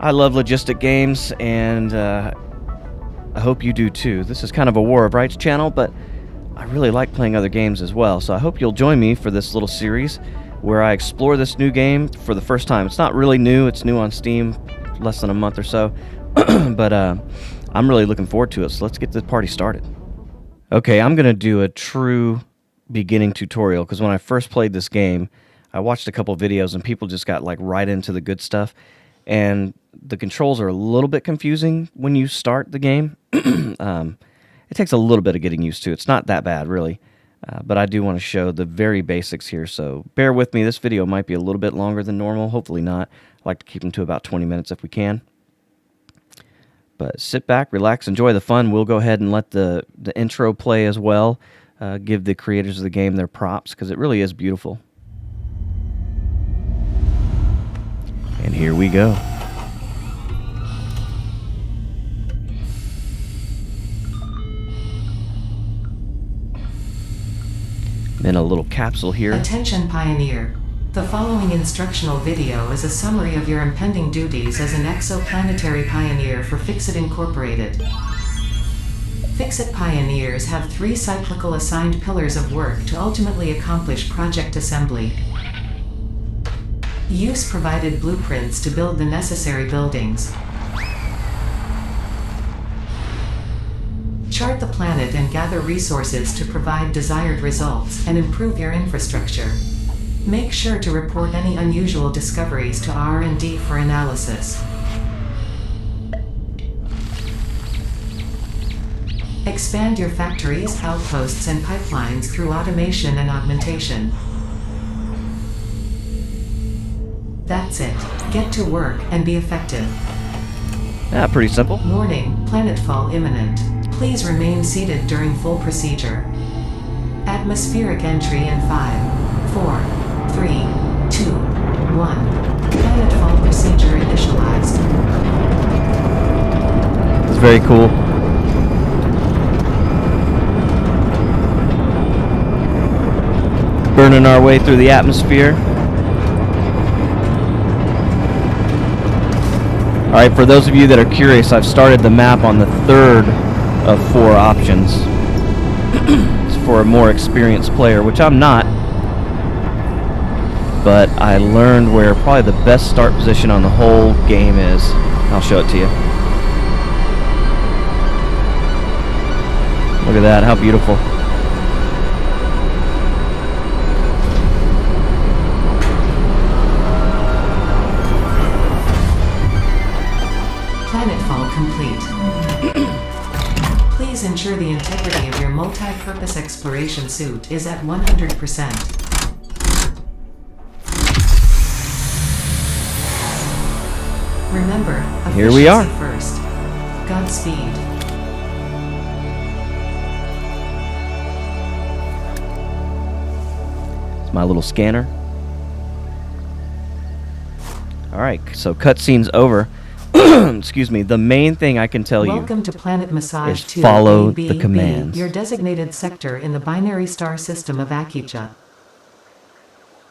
I love logistic games, and I hope you do too. This is kind of a War of Rights channel, but I really like playing other games as well, so I hope you'll join me for this little series where I explore this new game for the first time. It's not really new, it's new on Steam, less than a month or so, but I'm really looking forward to it, so let's get this party started. Okay, I'm going to do a true beginning tutorial, because when I first played this game, I watched a couple videos and people just got like right into the good stuff, and the controls are a little bit confusing when you start the game. It takes a little bit of getting used to. It's not that bad, really, but I do want to show the very basics here, so bear with me. This video might be a little bit longer than normal, hopefully not. I like to keep them to about 20 minutes if we can. But sit back, relax, enjoy the fun. We'll go ahead and let the intro play as well. Give the creators of the game their props, because it really is beautiful. And here we go. Then a little capsule here. Attention Pioneer. The following instructional video is a summary of your impending duties as an exoplanetary pioneer for Fixit Incorporated. Fixit Pioneers have 3 cyclical assigned pillars of work to ultimately accomplish project assembly. Use provided blueprints to build the necessary buildings. Chart the planet and gather resources to provide desired results and improve your infrastructure. Make sure to report any unusual discoveries to R&D for analysis. Expand your factories, outposts, and pipelines through automation and augmentation. That's it. Get to work and be effective. Yeah, pretty simple. Warning, planetfall imminent. Please remain seated during full procedure. Atmospheric entry in 5, 4, 3, 2, 1. Planetfall procedure initialized. It's very cool. Burning our way through the atmosphere. Alright, for those of you that are curious, I've started the map on the 3rd of 4 options. It's for a more experienced player, which I'm not. But I learned where probably the best start position on the whole game is. I'll show it to you. Look at that, how beautiful. Planetfall complete. Please ensure the integrity of your multi-purpose exploration suit is at 100%. Remember, here we are. First. Godspeed. It's my little scanner. Alright, so cutscene's over. Excuse me, the main thing I can tell you Welcome to Planet Massage is 2, follow AB, the commands. your designated sector in the binary star system of Akicha.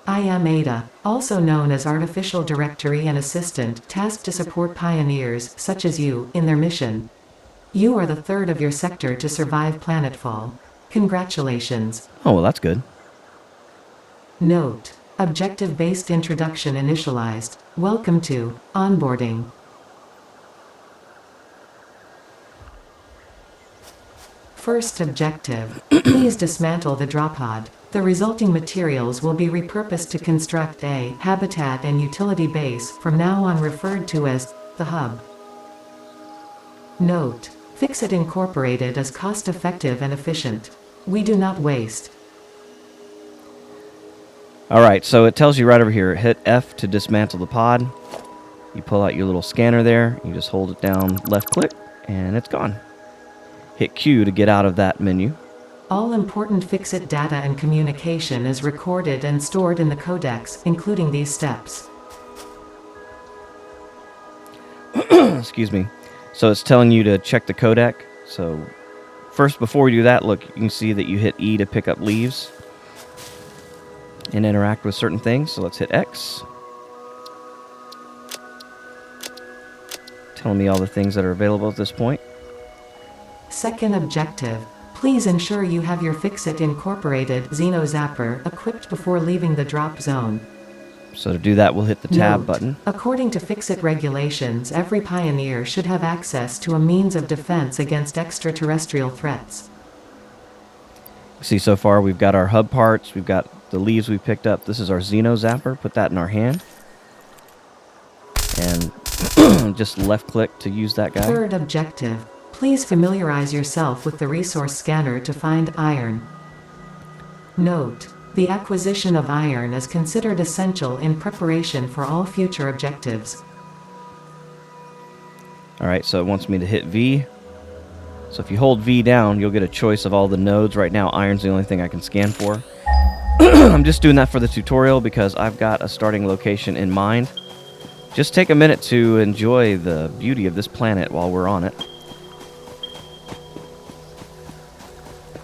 I am Ada, also known as Artificial Directory and Assistant, tasked to support pioneers, such as you, in their mission. You are the 3rd of your sector to survive planetfall. Congratulations. Oh, well, that's good. Note: objective-based introduction initialized. Welcome to onboarding. First objective, please dismantle the drop pod. The resulting materials will be repurposed to construct a habitat and utility base, from now on referred to as the hub. Note: Fixit Incorporated is cost-effective and efficient. We do not waste. Alright, so it tells you right over here, hit F to dismantle the pod. You pull out your little scanner there, you just hold it down, left click, and it's gone. Hit Q to get out of that menu. All important Fixit data and communication is recorded and stored in the codex, including these steps. Excuse me. So it's telling you to check the codec. So first, before we do that, look, you can see that you hit E to pick up leaves and interact with certain things. So let's hit X. telling me all the things that are available at this point. Second objective. Please ensure you have your Fix-It Incorporated Xeno Zapper equipped before leaving the drop zone. So to do that, we'll hit the tab Note, button. according to Fix-It regulations, every pioneer should have access to a means of defense against extraterrestrial threats. See, so far we've got our hub parts, we've got the leaves we picked up. This is our Xeno Zapper. Put that in our hand. And just left click to use that guy. Third objective. Please familiarize yourself with the resource scanner to find iron. Note, the acquisition of iron is considered essential in preparation for all future objectives. Alright, so it wants me to hit V. So if you hold V down, you'll get a choice of all the nodes. Right now, iron's the only thing I can scan for. I'm just doing that for the tutorial because I've got a starting location in mind. Just take a minute to enjoy the beauty of this planet while we're on it.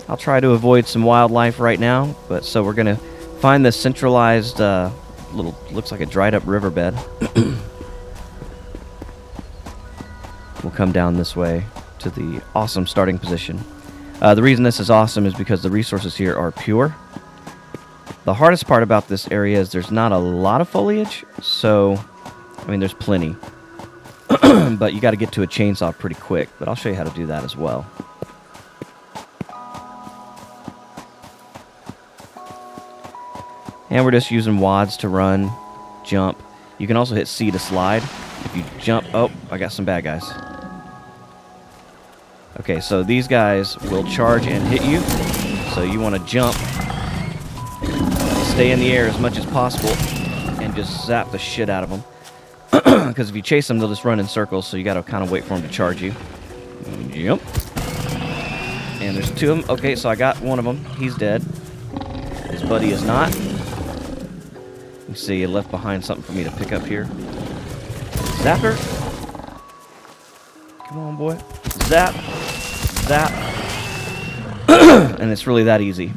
I'll try to avoid some wildlife right now, but so we're going to find this centralized little, looks like a dried up riverbed. We'll come down this way to the awesome starting position. The reason this is awesome is because the resources here are pure. The hardest part about this area is there's not a lot of foliage, so, I mean, there's plenty. But you got to get to a chainsaw pretty quick, but I'll show you how to do that as well. And we're just using wads to run, jump. You can also hit C to slide. If you jump, oh, I got some bad guys. Okay, so these guys will charge and hit you. So you want to jump, stay in the air as much as possible, and just zap the shit out of them. Because if you chase them, they'll just run in circles, so you got to kind of wait for them to charge you. Jump. And there's two of them. Okay, so I got one of them. He's dead. His buddy is not. You see, it left behind something for me to pick up here. Zapper. Come on, boy. Zap. Zap. And it's really that easy.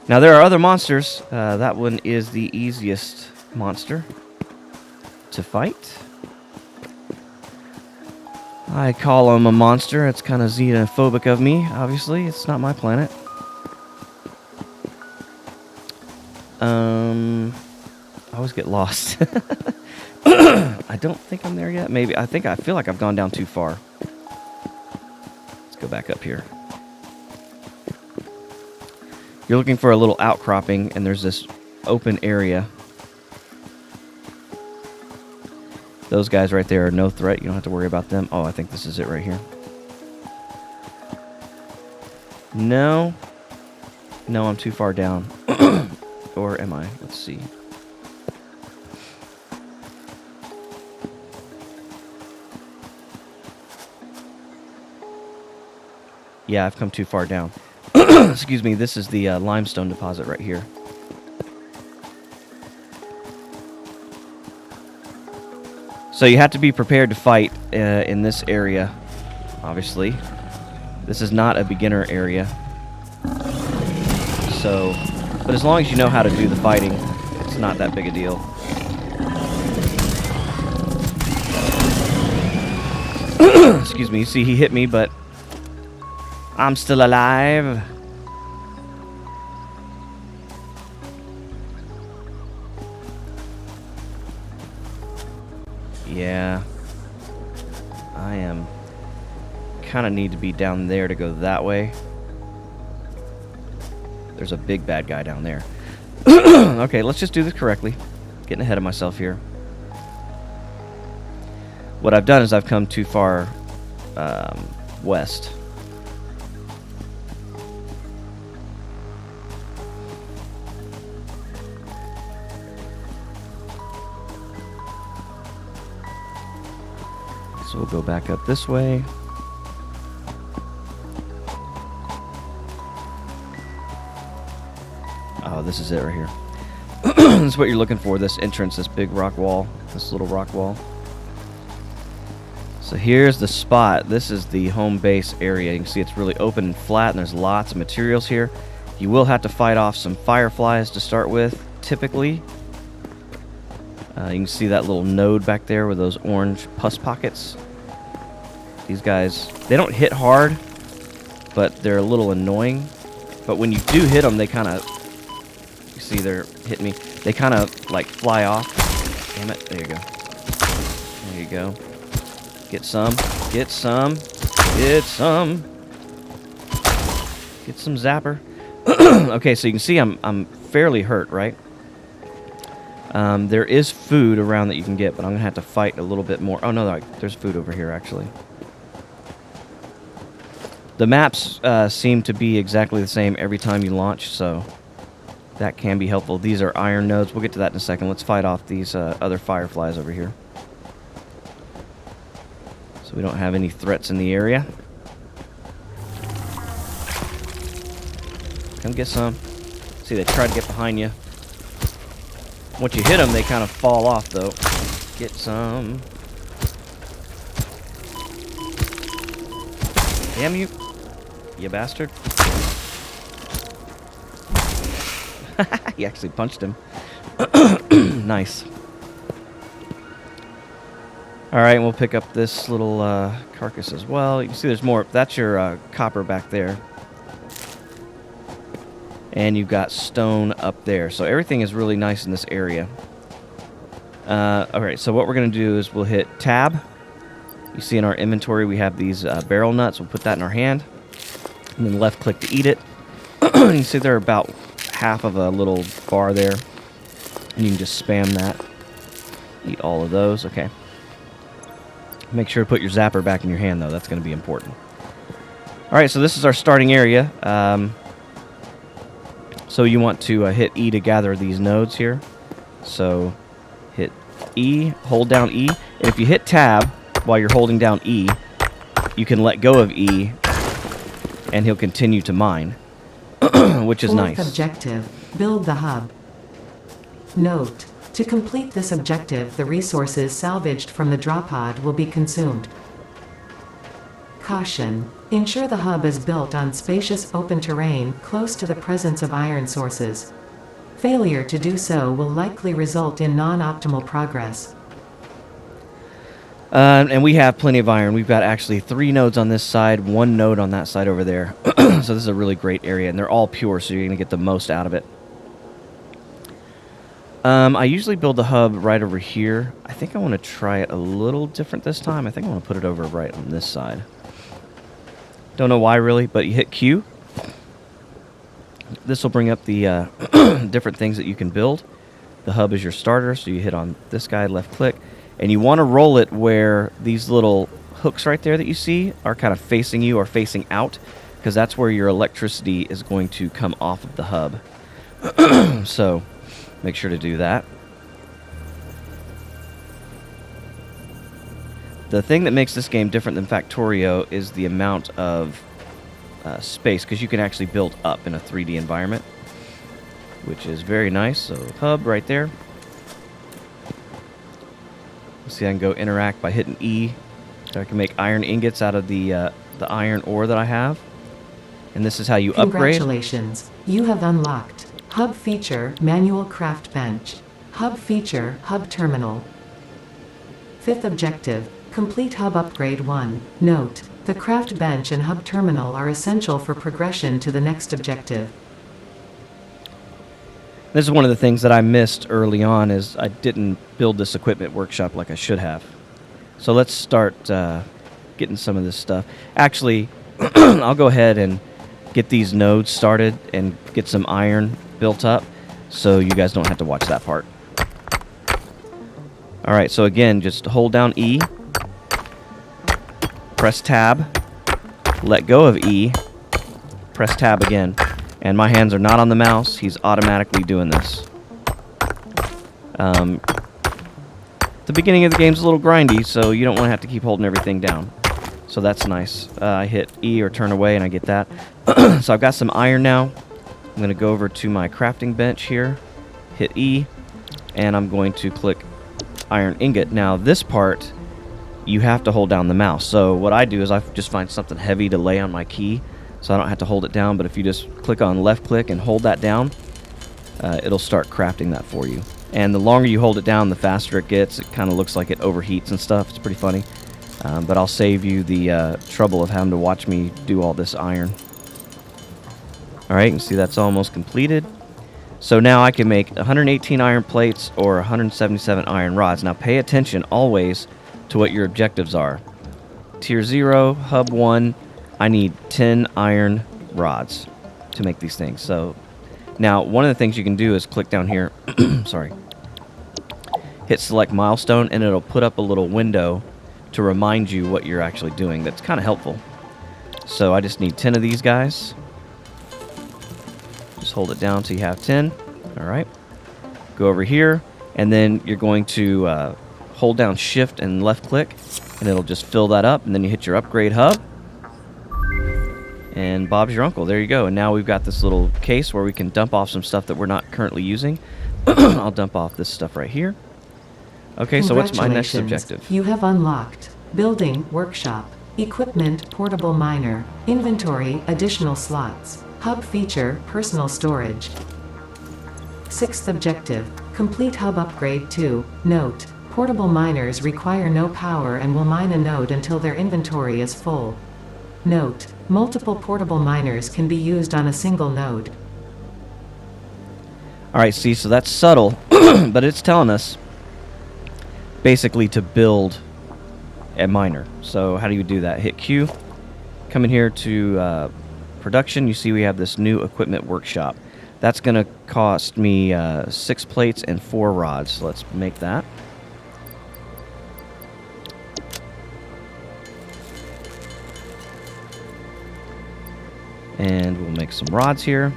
Now, there are other monsters. That one is the easiest monster to fight. I call him a monster. It's kind of xenophobic of me, obviously. It's not my planet. I always get lost. I don't think I'm there yet. Maybe. I feel like I've gone down too far. Let's go back up here. You're looking for a little outcropping, and there's this open area. Those guys right there are no threat. You don't have to worry about them. Oh, I think this is it right here. No. No, I'm too far down. Or am I? Let's see. Yeah, I've come too far down. Excuse me, this is the limestone deposit right here. So you have to be prepared to fight in this area, obviously. This is not a beginner area. So, but as long as you know how to do the fighting, it's not that big a deal. Excuse me, you see he hit me, but I'm still alive. Yeah. I am. Kind of need to be down there to go that way. There's a big bad guy down there. Okay, let's just do this correctly. Getting ahead of myself here. What I've done is I've come too far west. So we'll go back up this way. Oh, this is it right here. This is what you're looking for, this entrance, this big rock wall, this little rock wall. So here's the spot. This is the home base area. You can see it's really open and flat, and there's lots of materials here. You will have to fight off some fireflies to start with, typically. You can see that little node back there with those orange pus pockets. These guys, they don't hit hard, but they're a little annoying. But when you do hit them, they kind of, you see they're hitting me, they kind of like fly off. Damn it, there you go. There you go. Get some, get some, get some. Get some zapper. Okay, so you can see I'm fairly hurt, right? There is food around that you can get, but I'm going to have to fight a little bit more. Oh, no, there's food over here, actually. The maps seem to be exactly the same every time you launch, so that can be helpful. These are iron nodes. We'll get to that in a second. Let's fight off these other fireflies over here. So we don't have any threats in the area. Come get some. See, they try to get behind you. Once you hit them, they kind of fall off, though. Get some. Damn you. You bastard. He actually punched him. Nice. Alright, we'll pick up this little carcass as well. You can see there's more. That's your copper back there. And you've got stone up there. So everything is really nice in this area. Alright, so what we're going to do is we'll hit tab. You see in our inventory we have these barrel nuts. We'll put that in our hand. And then left click to eat it. You see they're about half of a little bar there. And you can just spam that. Eat all of those. Okay. Make sure to put your zapper back in your hand, though. That's going to be important. Alright, so this is our starting area. So you want to hit E to gather these nodes here. So hit E, hold down E. And if you hit tab while you're holding down E, you can let go of E, and he'll continue to mine, which is nice. Fourth objective, build the hub. Note, to complete this objective, the resources salvaged from the drop pod will be consumed. Caution. Ensure the hub is built on spacious open terrain close to the presence of iron sources. Failure to do so will likely result in non-optimal progress. And we have plenty of iron. We've got actually 3 nodes on this side, 1 node on that side over there. So this is a really great area, and they're all pure, so you're going to get the most out of it. I usually build the hub right over here. I think I want to try it a little different this time. I think I want to put it over right on this side. Don't know why really, but you hit Q. This will bring up the different things that you can build. The hub is your starter, so you hit on this guy, left click. And you want to roll it where these little hooks right there that you see are kind of facing you or facing out, because that's where your electricity is going to come off of the hub. So make sure to do that. The thing that makes this game different than Factorio is the amount of space, because you can actually build up in a 3D environment, which is very nice. So hub right there. See, I can go interact by hitting E. So I can make iron ingots out of the iron ore that I have. And this is how you upgrade. Congratulations. You have unlocked Hub Feature, Manual Craft Bench. Hub Feature, Hub Terminal. Fifth objective, complete Hub Upgrade 1. Note, the Craft Bench and Hub Terminal are essential for progression to the next objective. This is one of the things that I missed early on, is I didn't build this equipment workshop like I should have. So let's start getting some of this stuff. Actually, I'll go ahead and get these nodes started and get some iron built up so you guys don't have to watch that part. Alright, so again, just hold down E, press tab, let go of E, press tab again. And my hands are not on the mouse. He's automatically doing this. The beginning of the game's a little grindy, so you don't want to have to keep holding everything down. So that's nice. I hit E or turn away, and I get that. So I've got some iron now. I'm going to go over to my crafting bench here, hit E, and I'm going to click iron ingot. Now, this part, you have to hold down the mouse. So what I do is I just find something heavy to lay on my key, so I don't have to hold it down. But if you just click on left click and hold that down, it'll start crafting that for you. And the longer you hold it down, the faster it gets. It kind of looks like it overheats and stuff. It's pretty funny. But I'll save you the trouble of having to watch me do all this iron. Alright, you can see that's almost completed. So now I can make 118 iron plates or 177 iron rods. Now pay attention always to what your objectives are. Tier 0, Hub 1, I need 10 iron rods to make these things. So now one of the things you can do is click down here, sorry, hit select milestone, and it'll put up a little window to remind you what you're actually doing. That's kind of helpful. So I just need 10 of these guys. Just hold it down till you have 10. Alright. Go over here, and then you're going to hold down shift and left click, and it'll just fill that up, and then you hit your upgrade hub. And Bob's your uncle. There you go. And now we've got this little case where we can dump off some stuff that we're not currently using. I'll dump off this stuff right here. Okay, so what's my next objective? You have unlocked Building Workshop, Equipment Portable Miner, Inventory Additional Slots, Hub Feature Personal Storage. 6th objective, Complete Hub Upgrade 2. Note, portable miners require no power and will mine a node until their inventory is full. Note, multiple portable miners can be used on a single node. Alright, see, so that's subtle, but it's telling us basically to build a miner. So how do you do that? Hit Q, come in here to production. You see we have this new equipment workshop. That's going to cost me 6 plates and 4 rods. So let's make that. And we'll make some rods here.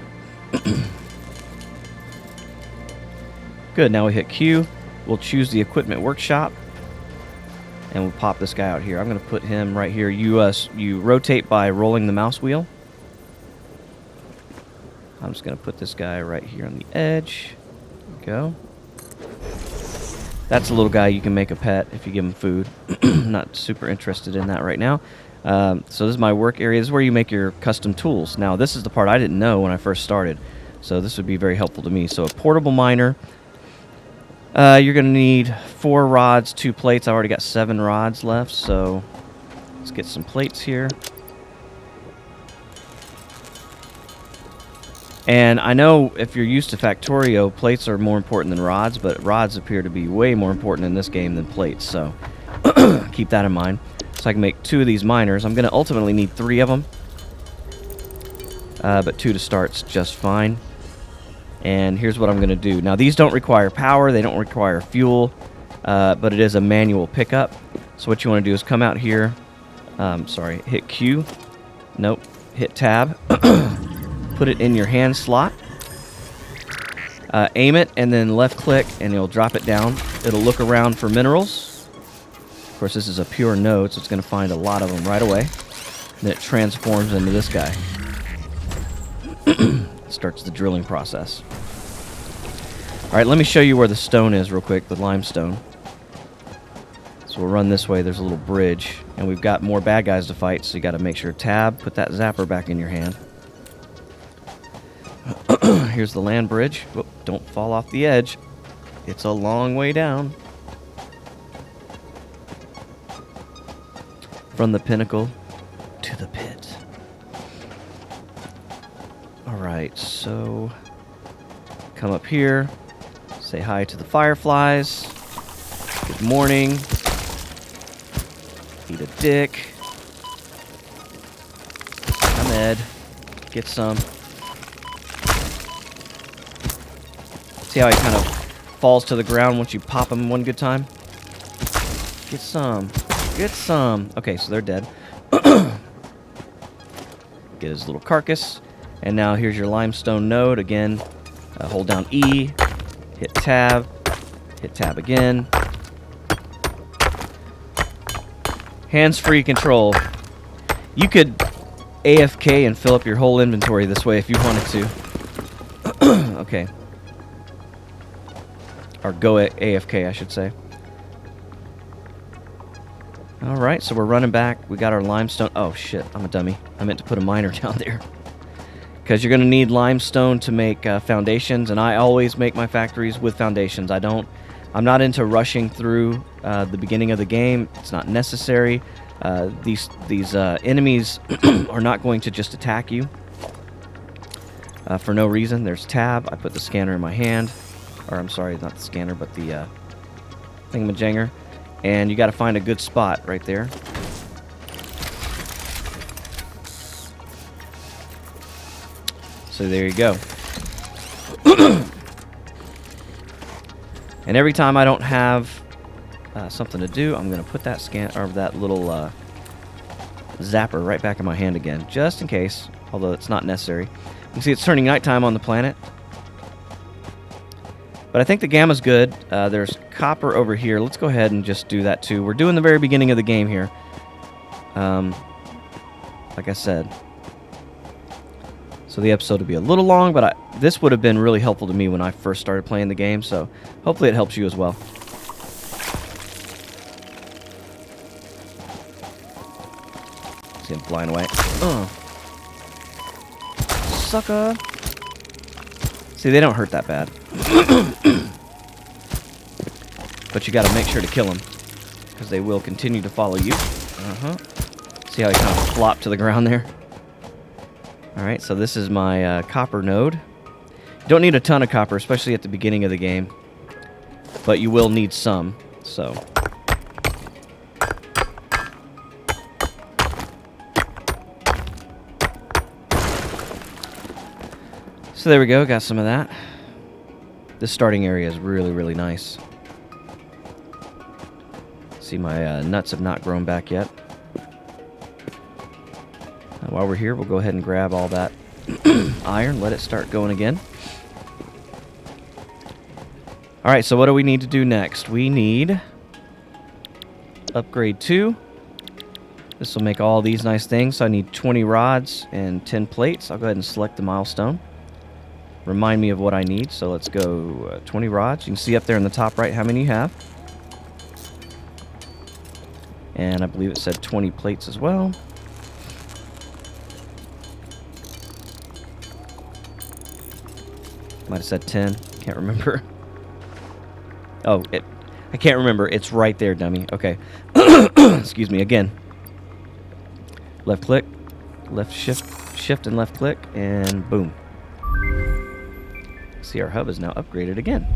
Good, now we hit Q. We'll choose the equipment workshop. And we'll pop this guy out here. I'm going to put him right here. You rotate by rolling the mouse wheel. I'm just going to put this guy right here on the edge. There we go. That's a little guy you can make a pet if you give him food. I'm not super interested in that right now. So this is my work area. This is where you make your custom tools. Now, this is the part I didn't know when I first started. So this would be very helpful to me. So a portable miner. You're going to need 4 rods, 2 plates. I already got 7 rods left. So let's get some plates here. And I know if you're used to Factorio, plates are more important than rods, but rods appear to be way more important in this game than plates, so keep that in mind. So I can make 2 of these miners. I'm going to ultimately need 3 of them, but 2 to start's just fine. And here's what I'm going to do. Now, these don't require power, they don't require fuel, but it is a manual pickup. So what you want to do is come out here, hit Q, nope, hit tab, put it in your hand slot, aim it, and then left click, and you'll drop it down. It'll look around for minerals. Of course, this is a pure node, so it's going to find a lot of them right away. Then it transforms into this guy. Starts the drilling process. Alright, let me show you where the stone is real quick, the limestone. So we'll run this way, there's a little bridge, and we've got more bad guys to fight, so you got to make sure tab, put that zapper back in your hand. Here's the land bridge. Whoop, don't fall off the edge. It's a long way down. From the pinnacle to the pit. Alright, so come up here. Say hi to the fireflies. Good morning. Eat a dick. Come, Ed. Get some. See how he kind of falls to the ground once you pop him one good time? Get some. Get some. Okay, so they're dead. Get his little carcass. And now here's your limestone node. Again, hold down E. Hit tab. Hit tab again. Hands-free control. You could AFK and fill up your whole inventory this way if you wanted to. Okay. Or go AFK, I should say. Alright, so we're running back. We got our limestone. Oh, shit. I'm a dummy. I meant to put a miner down there. because you're going to need limestone to make foundations, and I always make my factories with foundations. I'm not into rushing through the beginning of the game. It's not necessary. These enemies are not going to just attack you for no reason. There's tab. I put the scanner in my hand, or I'm sorry, not the scanner, but the thingamajanger, and you got to find a good spot right there. So there you go. And every time I don't have something to do, I'm going to put that that little zapper right back in my hand again, just in case, although it's not necessary. You can see it's turning nighttime on the planet. But I think the gamma's good. There's copper over here. Let's go ahead and just do that too. We're doing the very beginning of the game here. Like I said. So the episode will be a little long, but this would have been really helpful to me when I first started playing the game, so hopefully it helps you as well. See him flying away. Sucker! See, they don't hurt that bad. But you gotta make sure to kill them, because they will continue to follow you. See how he kind of flopped to the ground there? Alright, so this is my copper node. You don't need a ton of copper, especially at the beginning of the game. But you will need some, so. So there we go, got some of that. This starting area is really, really nice. See, my nuts have not grown back yet. While we're here, we'll go ahead and grab all that iron, let it start going again. Alright, so what do we need to do next? We need upgrade 2. This will make all these nice things. So I need 20 rods and 10 plates. I'll go ahead and select the milestone. Remind me of what I need, so let's go 20 rods. You can see up there in the top right how many you have. And I believe it said 20 plates as well. Might have said 10. Can't remember. Oh, I can't remember. It's right there, dummy. Okay. Excuse me. Again. Left click. Left shift and left click. And boom. See, our hub is now upgraded again.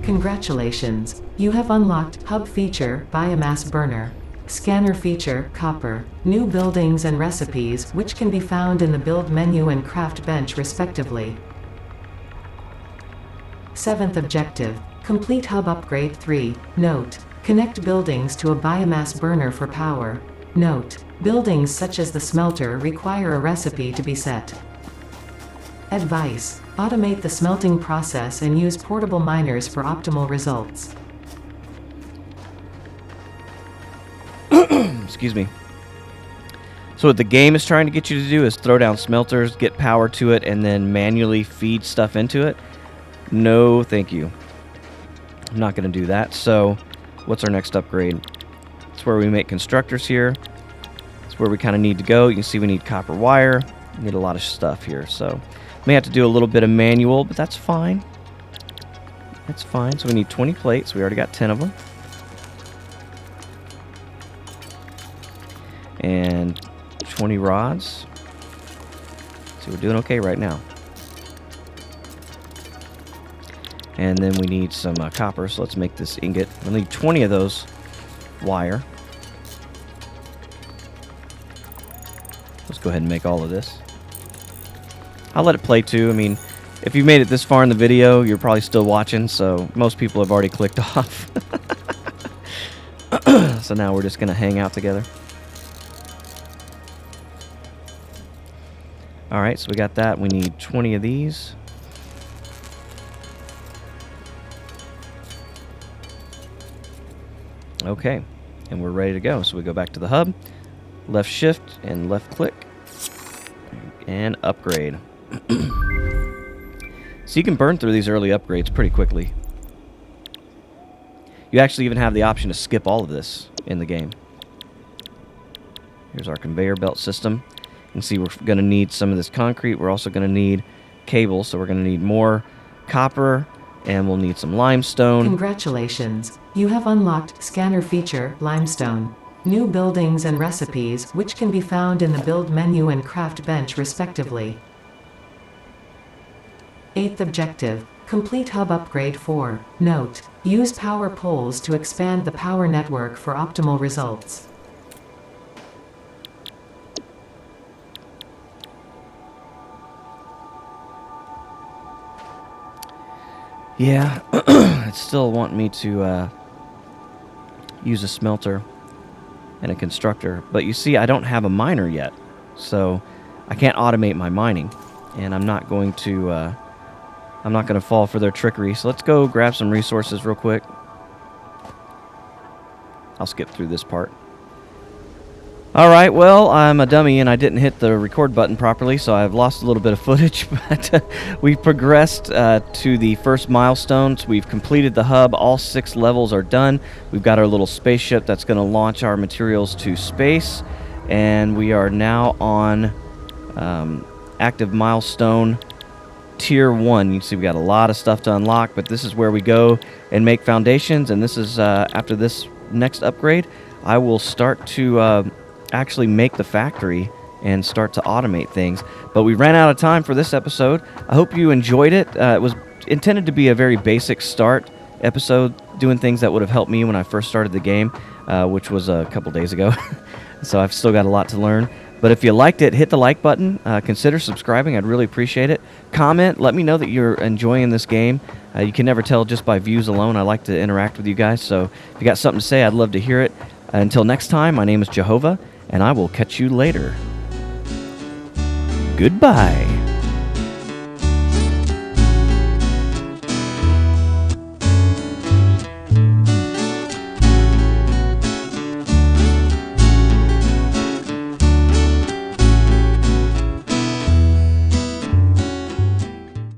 Congratulations. You have unlocked Hub feature, Biomass Burner. Scanner feature, Copper. New buildings and recipes, which can be found in the Build menu and Craft bench respectively. 7th objective. Complete Hub Upgrade 3. Note. Connect buildings to a biomass burner for power. Note. Buildings such as the smelter require a recipe to be set. Advice. Automate the smelting process and use portable miners for optimal results. Excuse me. So what the game is trying to get you to do is throw down smelters, get power to it, and then manually feed stuff into it. No, thank you. I'm not going to do that. So what's our next upgrade? It's where we make constructors here. It's where we kind of need to go. You can see we need copper wire. We need a lot of stuff here. So may have to do a little bit of manual, but that's fine. That's fine. So we need 20 plates. We already got 10 of them. And 20 rods. So we're doing okay right now. And then we need some copper, so let's make this ingot. We'll need 20 of those wire. Let's go ahead and make all of this. I'll let it play too. I mean, if you made it this far in the video, you're probably still watching, so most people have already clicked off. So now we're just going to hang out together. Alright, so we got that. We need 20 of these. Okay, and we're ready to go. So we go back to the hub, left shift and left click, and upgrade. So you can burn through these early upgrades pretty quickly. You actually even have the option to skip all of this in the game. Here's our conveyor belt system. You can see we're going to need some of this concrete. We're also going to need cable, so we're going to need more copper, and we'll need some limestone. Congratulations! You have unlocked Scanner Feature, Limestone. New buildings and recipes, which can be found in the Build menu and Craft bench respectively. 8th objective. Complete Hub Upgrade 4. Note: use power poles to expand the power network for optimal results. Yeah, it still want me to use a smelter and a constructor, but you see I don't have a miner yet, so I can't automate my mining, and I'm not going to fall for their trickery. So let's go grab some resources real quick. I'll skip through this part. Alright, well, I'm a dummy and I didn't hit the record button properly, so I've lost a little bit of footage, but we've progressed to the first milestones. We've completed the hub. All 6 levels are done. We've got our little spaceship that's going to launch our materials to space, and we are now on active milestone Tier 1. You can see we got a lot of stuff to unlock, but this is where we go and make foundations, and this is after this next upgrade, I will start to actually make the factory and start to automate things. But we ran out of time for this episode. I hope you enjoyed it. It was intended to be a very basic start episode, doing things that would have helped me when I first started the game, which was a couple days ago. So I've still got a lot to learn. But if you liked it, hit the like button. Consider subscribing. I'd really appreciate it. Comment. Let me know that you're enjoying this game. You can never tell just by views alone. I like to interact with you guys. So if you got something to say, I'd love to hear it. Until next time, my name is JoeHova, and I will catch you later. Goodbye.